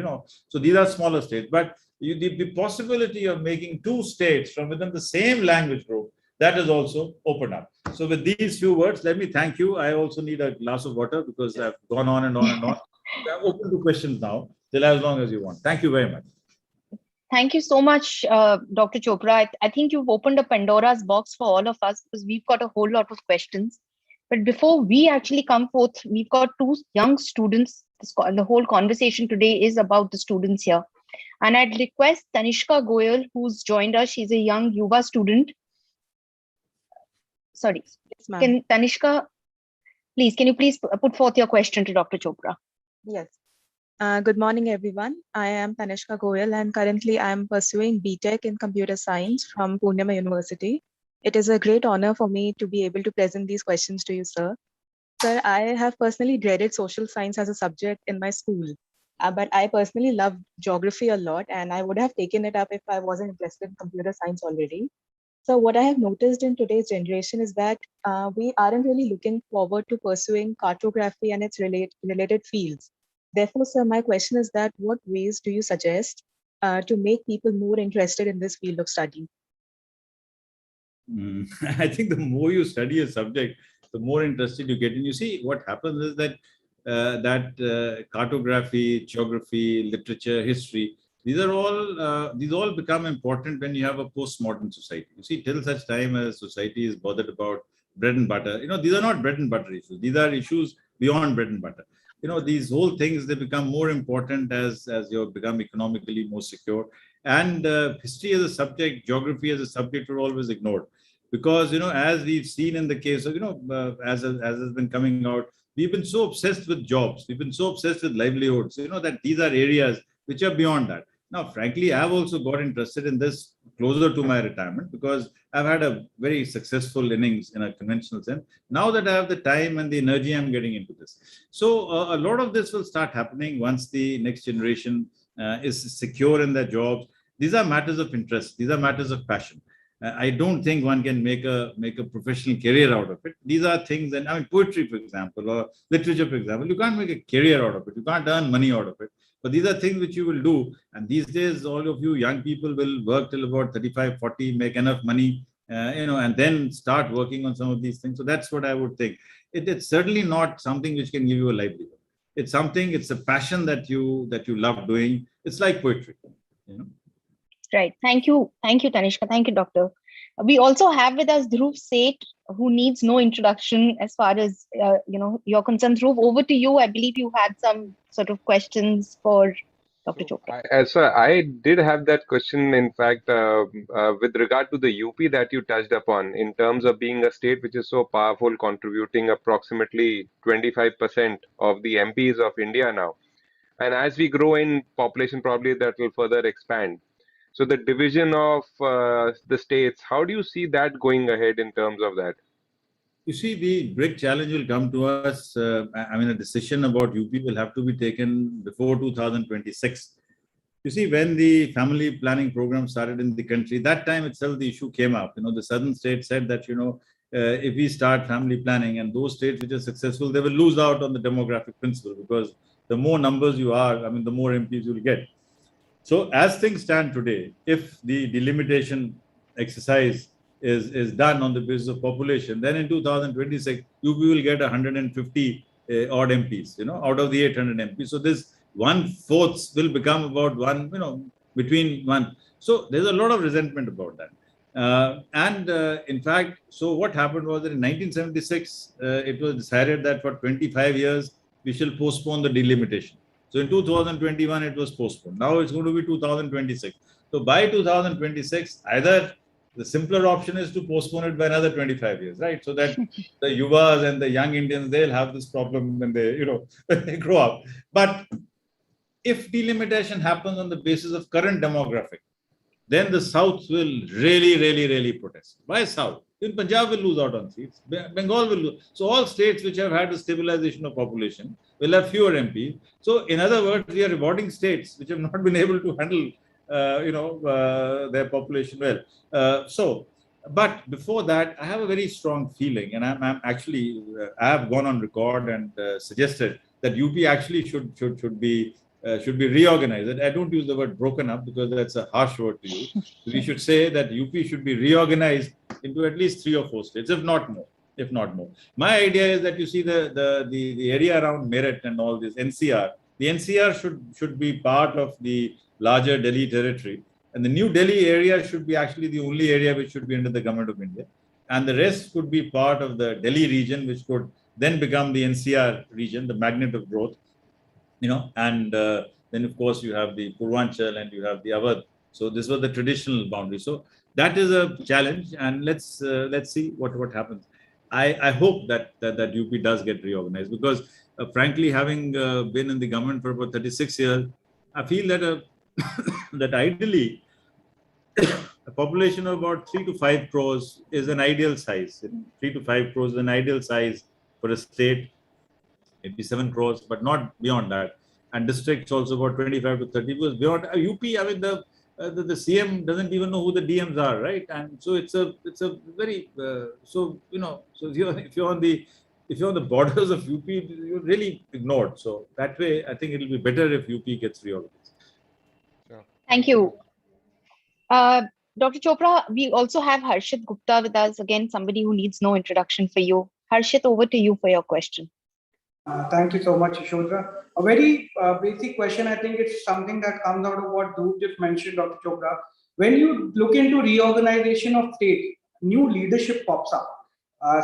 so these are smaller states. But the possibility of making two states from within the same language group, that is also opened up. So with these few words, let me thank you. I also need a glass of water because I've gone on and on and on. I'm open to questions now, till as long as you want. Thank you very much. Thank you so much, Dr. Chopra. I think you've opened a Pandora's box for all of us because we've got a whole lot of questions. But before we actually come forth, we've got two young students. The whole conversation today is about the students here. And I'd request Tanishka Goyal, who's joined us. She's a young Yuva student. Sorry. Yes, ma'am. Tanishka, please, can you please put forth your question to Dr. Chopra? Yes. Good morning, everyone. I am Tanishka Goyal, and currently I am pursuing BTech in Computer Science from Purnima University. It is a great honor for me to be able to present these questions to you, sir. Sir, I have personally dreaded social science as a subject in my school, but I personally love geography a lot, and I would have taken it up if I wasn't interested in computer science already. So what I have noticed in today's generation is that we aren't really looking forward to pursuing cartography and its related fields. Therefore, sir, my question is that what ways do you suggest to make people more interested in this field of study? I think the more you study a subject, the more interested you get. And you see, what happens is that cartography, geography, literature, history, these all become important when you have a postmodern society. You see, till such time as society is bothered about bread and butter, these are not bread and butter issues. These are issues beyond bread and butter. These whole things, they become more important as you become economically more secure. And history as a subject, geography as a subject are always ignored. Because, as we've seen in the case of, as has been coming out, we've been so obsessed with jobs. We've been so obsessed with livelihoods, that these are areas which are beyond that. Now, frankly, I've also got interested in this closer to my retirement because I've had a very successful innings in a conventional sense. Now that I have the time and the energy, I'm getting into this. So a lot of this will start happening once the next generation is secure in their jobs. These are matters of interest. These are matters of passion. I don't think one can make a professional career out of it. These are things, and poetry, for example, or literature, for example, you can't make a career out of it. You can't earn money out of it. But these are things which you will do. And these days, all of you young people will work till about 35, 40, make enough money, and then start working on some of these things. So that's what I would think. It's certainly not something which can give you a livelihood. It's a passion that you love doing. It's like poetry. Right. Thank you. Thank you, Tanishka. Thank you, Doctor. We also have with us Dhruv Seth, who needs no introduction as far as, you're concerned. Dhruv, over to you. I believe you had some sort of questions for Dr. Chopra. Sir, I did have that question, in fact, with regard to the UP that you touched upon, in terms of being a state which is so powerful, contributing approximately 25% of the MPs of India now. And as we grow in population, probably that will further expand. So the division of the states, how do you see that going ahead in terms of that? You see, the big challenge will come to us. A decision about UP will have to be taken before 2026. You see, when the family planning program started in the country, that time itself the issue came up. The southern states said that, if we start family planning and those states which are successful, they will lose out on the demographic principle because the more numbers you are, the more MPs you will get. So as things stand today, if the delimitation exercise is done on the basis of population, then in 2026, UP will get 150 odd MPs, out of the 800 MPs. So this 1/4 will become about one, between one. So there's a lot of resentment about that. In fact, so what happened was that in 1976, it was decided that for 25 years, we shall postpone the delimitation. So in 2021, it was postponed. Now it's going to be 2026. So by 2026, either the simpler option is to postpone it by another 25 years, right? So that the Yuvas and the young Indians, they'll have this problem when they, when they grow up. But if delimitation happens on the basis of current demographic, then the South will really, really, really protest. Why South? In Punjab will lose out on seats. Bengal will lose. So all states which have had a stabilization of population will have fewer MPs. So in other words, we are rewarding states which have not been able to handle, their population well. But before that, I have a very strong feeling, and I'm actually, I have gone on record and suggested that UP actually should be reorganized. I don't use the word broken up because that's a harsh word to use. We should say that UP should be reorganized into at least 3 or 4 states, if not more. My idea is that you see the area around Meerut and all this NCR. The NCR should be part of the larger Delhi territory, And the New Delhi area should be actually the only area which should be under the government of India. And the rest could be part of the Delhi region, which could then become the NCR region, the magnet of growth, and then of course you have the Purvanchal and you have the Awadh. So this was the traditional boundary. So that is a challenge, and let's see what happens. I hope that UP does get reorganized, because frankly, having been in the government for about 36 years, I feel that that ideally a population of about 3 to 5 crores is an ideal size. 3 to 5 crores is an ideal size for a state. Maybe 7 crores, but not beyond that. And districts also about 25 to 30. Because beyond UP, I mean the CM doesn't even know who the DMs are, right? And so it's a very so if you're on the borders of UP, you're really ignored. So that way, I think it'll be better if UP gets reorganized. Sure. Thank you. Dr. Chopra, we also have Harshit Gupta with us, again, somebody who needs no introduction for you. Harshit, over to you for your question. Thank you so much, Yashodhara. A very basic question. I think it's something that comes out of what Dhruv just mentioned, Dr. Chopra. When you look into reorganization of state, new leadership pops up.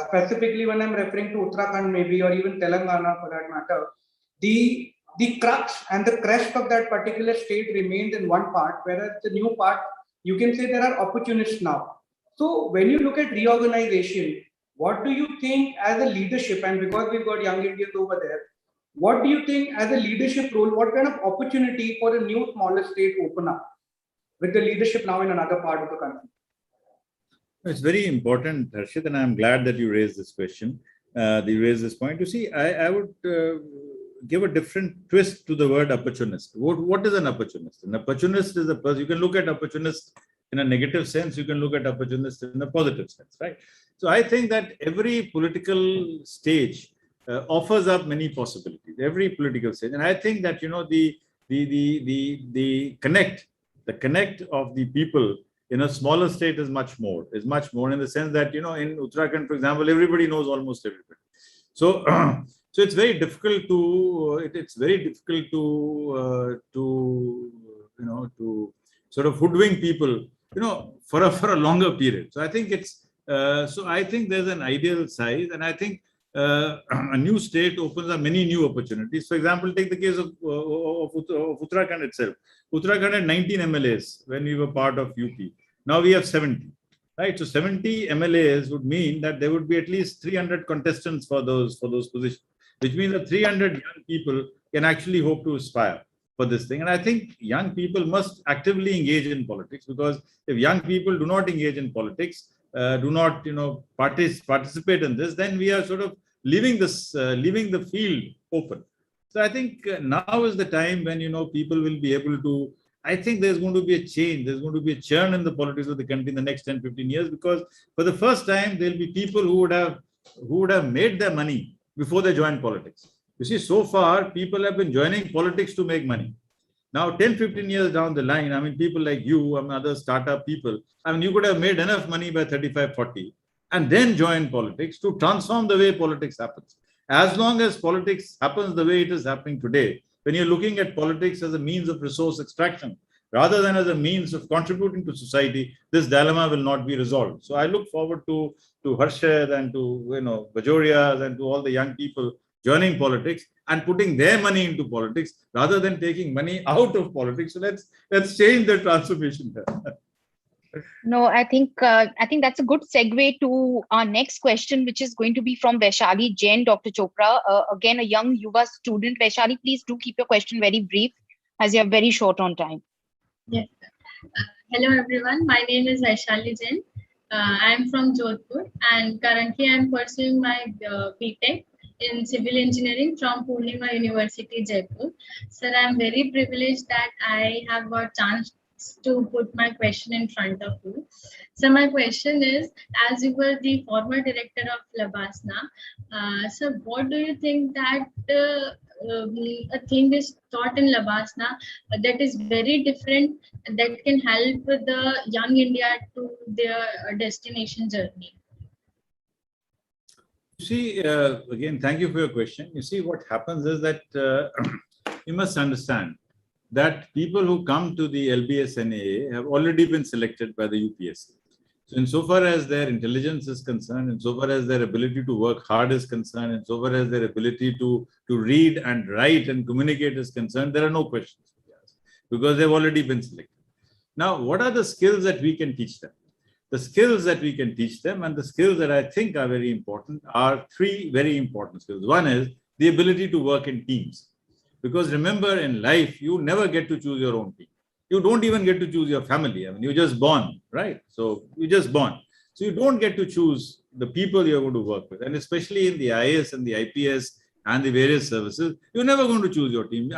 Specifically, when I'm referring to Uttarakhand, maybe, or even Telangana for that matter, the crux and the crest of that particular state remains in one part, whereas the new part, you can say there are opportunists now. So when you look at reorganization, what do you think as a leadership, and because we've got young Indians over there, what do you think as a leadership role, what kind of opportunity for a new smaller state open up with the leadership now in another part of the country? It's very important, Harshit, and I'm glad that you raised this question. You raised this point. You see, I would give a different twist to the word opportunist. What is an opportunist? An opportunist is a person. You can look at opportunist in a negative sense. You can look at opportunist in a positive sense, right? So I think that every political stage offers up many possibilities. Every political stage, and I think that the connect of the people in a smaller state is much more in the sense that in Uttarakhand, for example, everybody knows almost everybody. So so it's very difficult to sort of hoodwink people for a longer period. So I think I think there's an ideal size, and I think a new state opens up many new opportunities. For example, take the case of Uttarakhand itself. Uttarakhand had 19 MLAs when we were part of UP. Now we have 70, right? So 70 MLAs would mean that there would be at least 300 contestants for those positions, which means that 300 young people can actually hope to aspire for this thing. And I think young people must actively engage in politics, because if young people do not engage in politics, do not participate in this, then we are sort of leaving the field open. So I think now is the time when people will be able to. I think there's going to be a change. There's going to be a churn in the politics of the country in the next 10, 15 years, because for the first time there'll be people who would have made their money before they joined politics. You see, so far people have been joining politics to make money. Now, 10, 15 years down the line, I mean, people like you, other startup people, I mean, you could have made enough money by 35, 40 and then join politics to transform the way politics happens. As long as politics happens the way it is happening today, when you're looking at politics as a means of resource extraction, rather than as a means of contributing to society, this dilemma will not be resolved. So I look forward to Harshad and to Bajorias and to all the young people joining politics and putting their money into politics rather than taking money out of politics. So let's change the transformation there. No, I think that's a good segue to our next question, which is going to be from Vaishali Jain, Dr. Chopra. Again, a young Yuva student. Vaishali, please do keep your question very brief, as you are very short on time. Yes. Hello, everyone. My name is Vaishali Jain. I'm from Jodhpur, and currently I'm pursuing my BTech in civil engineering from Purnima University, Jaipur. Sir, I'm very privileged that I have got chance to put my question in front of you. So my question is, as you were the former director of Labasna, so what do you think that a thing is taught in Labasna that is very different, that can help the young India to their destination journey? You see, again, thank you for your question. You see, what happens is that you must understand that people who come to the LBS-NAA have already been selected by the UPSC. So insofar as their intelligence is concerned, insofar as their ability to work hard is concerned, insofar as their ability to read and write and communicate is concerned, there are no questions because they've already been selected. Now, what are the skills that we can teach them? The skills that we can teach them and the skills that I think are very important are three very important skills. One is the ability to work in teams. Because remember, in life, you never get to choose your own team. You don't even get to choose your family. I mean, you're just born, right? So you're just born. So you don't get to choose the people you're going to work with. And especially in the IAS and the IPS and the various services, you're never going to choose your team.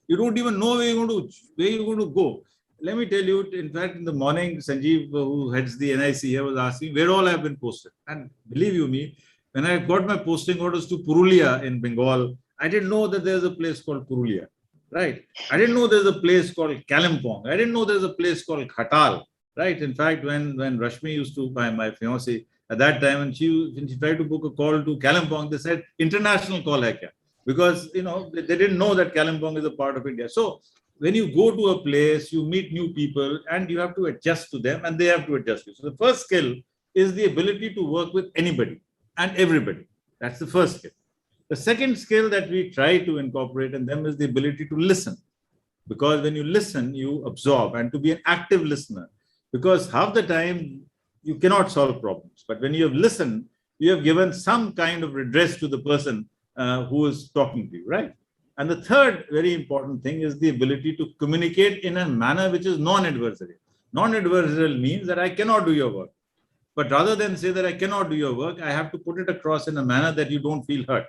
You don't even know where you're going to go. Let me tell you, in fact, in the morning, Sanjeev, who heads the NIC here, was asking where all I've been posted. And believe you me, when I got my posting orders to Purulia in Bengal, I didn't know that there's a place called Purulia, right? I didn't know there's a place called Kalimpong. I didn't know there's a place called Khatal, right? In fact, when Rashmi used to, my fiancée, at that time, when she tried to book a call to Kalimpong, they said, international call hai kya? Because, they didn't know that Kalimpong is a part of India. So when you go to a place, you meet new people and you have to adjust to them and they have to adjust to you. So the first skill is the ability to work with anybody and everybody. That's the first skill. The second skill that we try to incorporate in them is the ability to listen. Because when you listen, you absorb, and to be an active listener. Because half the time, you cannot solve problems. But when you have listened, you have given some kind of redress to the person who is talking to you, right? And the third very important thing is the ability to communicate in a manner which is non-adversarial. Non-adversarial means that I cannot do your work. But rather than say that I cannot do your work, I have to put it across in a manner that you don't feel hurt.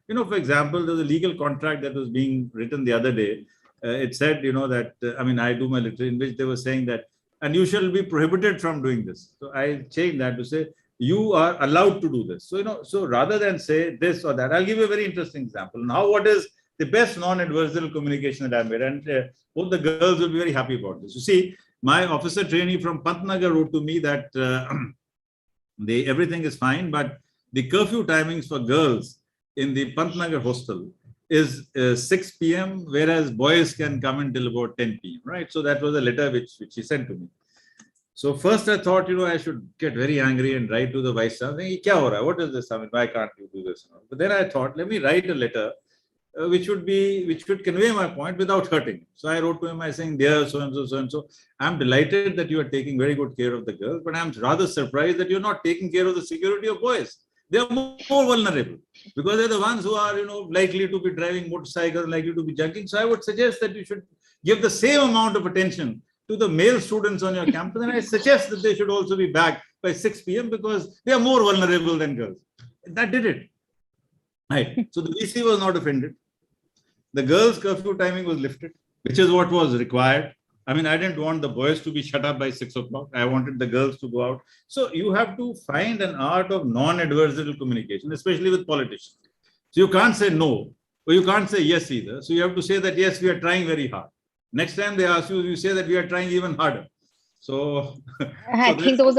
For example, there's a legal contract that was being written the other day. It said, that, I do my literature in which they were saying that, and you shall be prohibited from doing this. So I changed that to say, you are allowed to do this. So, so rather than say this or that, I'll give you a very interesting example. Now, what is the best non-adversarial communication that I've made? And both the girls will be very happy about this. You see, my officer trainee from Pantnagar wrote to me that everything is fine, but the curfew timings for girls in the Pantnagar hostel is 6 p.m., whereas boys can come until about 10 p.m., right? So that was a letter which he sent to me. So first I thought, I should get very angry and write to the vice chancellor, what is this? Why can't you do this? But then I thought, let me write a letter which would convey my point without hurting him. So I wrote to him, I saying, dear so-and-so, so-and-so, I'm delighted that you are taking very good care of the girls, but I'm rather surprised that you're not taking care of the security of boys. They are more vulnerable because they're the ones who are, likely to be driving motorcycles, likely to be junking. So I would suggest that you should give the same amount of attention to the male students on your campus. And I suggest that they should also be back by 6 p.m. because they are more vulnerable than girls. That did it. Right. So the VC was not offended. The girls' curfew timing was lifted, which is what was required. I didn't want the boys to be shut up by 6 o'clock. I wanted the girls to go out. So you have to find an art of non-adversarial communication, especially with politicians. So you can't say no, or you can't say yes either. So you have to say that, yes, we are trying very hard. Next time they ask you, you say that we are trying even harder. So I think those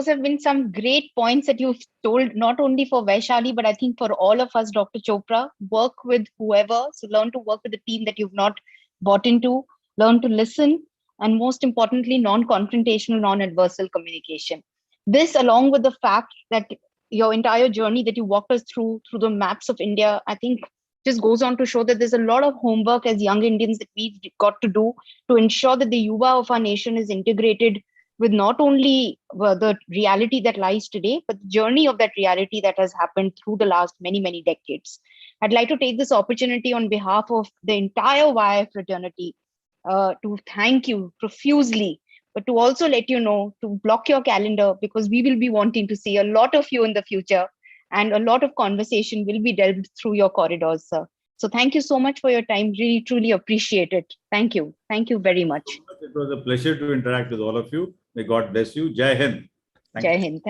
have been some great points that you've told, not only for Vaishali, but I think for all of us, Dr. Chopra. Work with whoever. So learn to work with a team that you've not bought into, learn to listen, and most importantly, non-confrontational, non-adversarial communication. This, along with the fact that your entire journey that you walked us through the maps of India, I think just goes on to show that there's a lot of homework as young Indians that we've got to do to ensure that the Yuva of our nation is integrated with not only the reality that lies today, but the journey of that reality that has happened through the last many, many decades. I'd like to take this opportunity on behalf of the entire YI fraternity to thank you profusely, but to also let you know to block your calendar because we will be wanting to see a lot of you in the future and a lot of conversation will be delved through your corridors, sir. So thank you so much for your time. Really, truly appreciate it. Thank you. Thank you very much. It was a pleasure to interact with all of you. May God bless you. Jai Hind. Jai Hind.